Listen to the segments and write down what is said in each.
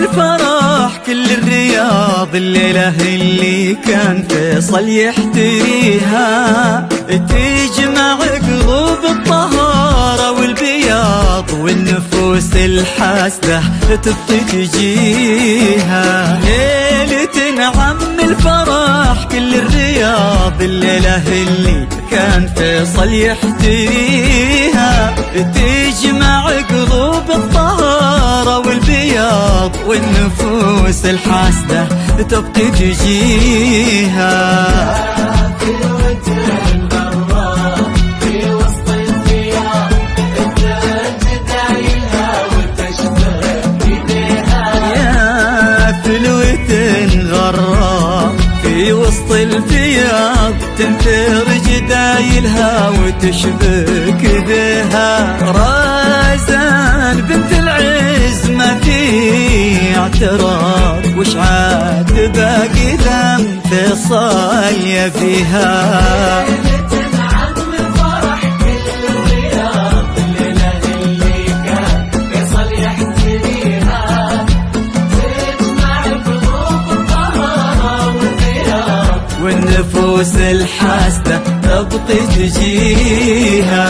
الفرح كل الرياض الليلة اللي كان فيصل يحتريها، تجمع قلوب الطهارة والبياض والنفوس الحاسدة تبقي تجيها. ليلة عم الفرح كل الرياض الليلة اللي كان فيصل يحتريها، تجمع قلوب الطهارة والبياض والنفوس الحاسدة تبقي تجيها. في وسط الفياض تنثر جدايلها وتشبك بها. رازان بنت العز ما في اعتراض، وش عاد باقي ذم فيصل يبيها. والنفوس الحاسدة تبقي تجيها.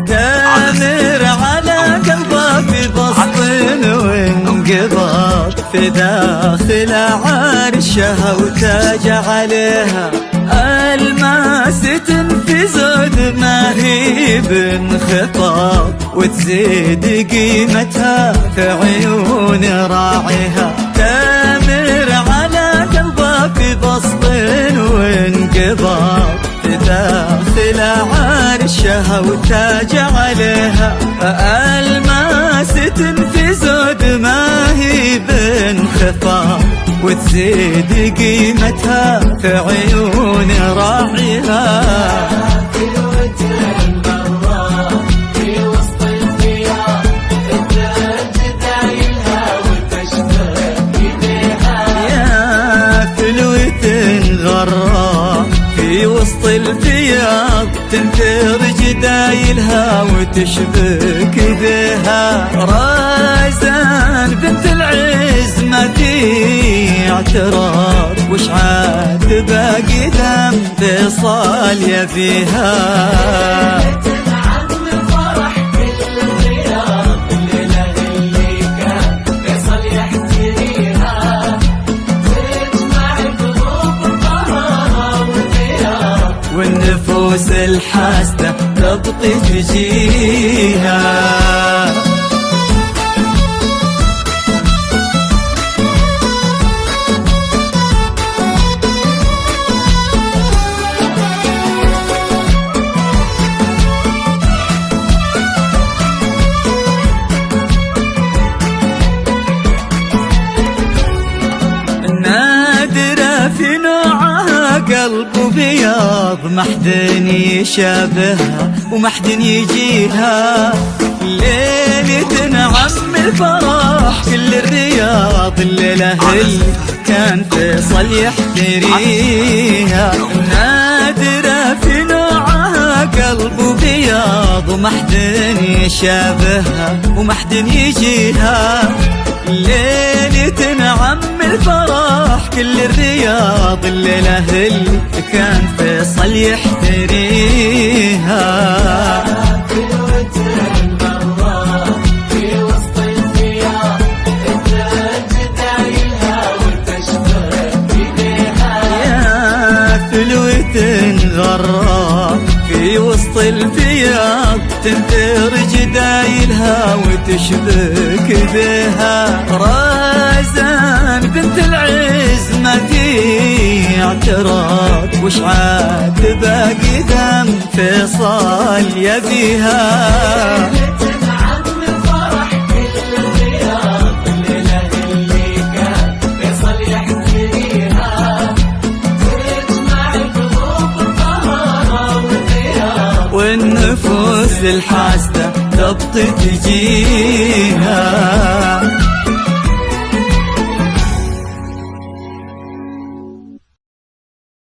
تامر على قلبه ببسط وانقباض في داخل عرشها، وتاج عليها الماس في زود ما هي بانخفاض، وتزيد قيمتها في عيون راعيها. تامر على قلبه ببسط وانقباض في داخل عرشها، وتاج عليها الماس في زود ما هي بانخفاض، وتزيد قيمتها في عيون راعيها. في وسط الفياض تنثر جدايلها وتشبك بها. رازان بنت العز ما في اعتراض، وش عاد باقي ذم فيصل يبيها. والنفوس الحاسدة تبقي تجيها. نادرة في نوعها قلب بياض، ما حد يشابهها وما حد يجيها. ليلة عم الفرح كل الرياض الليلة اللي كان فيصل يحتريها. نادرة في نوعها قلب بياض، وما حد يشابهها وما حد يجيها. ليلة عم الفرح كل الرياض الليلة اللي كان فيصل يحتريها. في وسط الفياض تنثر جدايلها وتشبك بها. رازان بنت العز ما في اعتراض، وش عاد باقي ذم فيصل يبيها. والنفوس الحاسدة تبطي تجيها.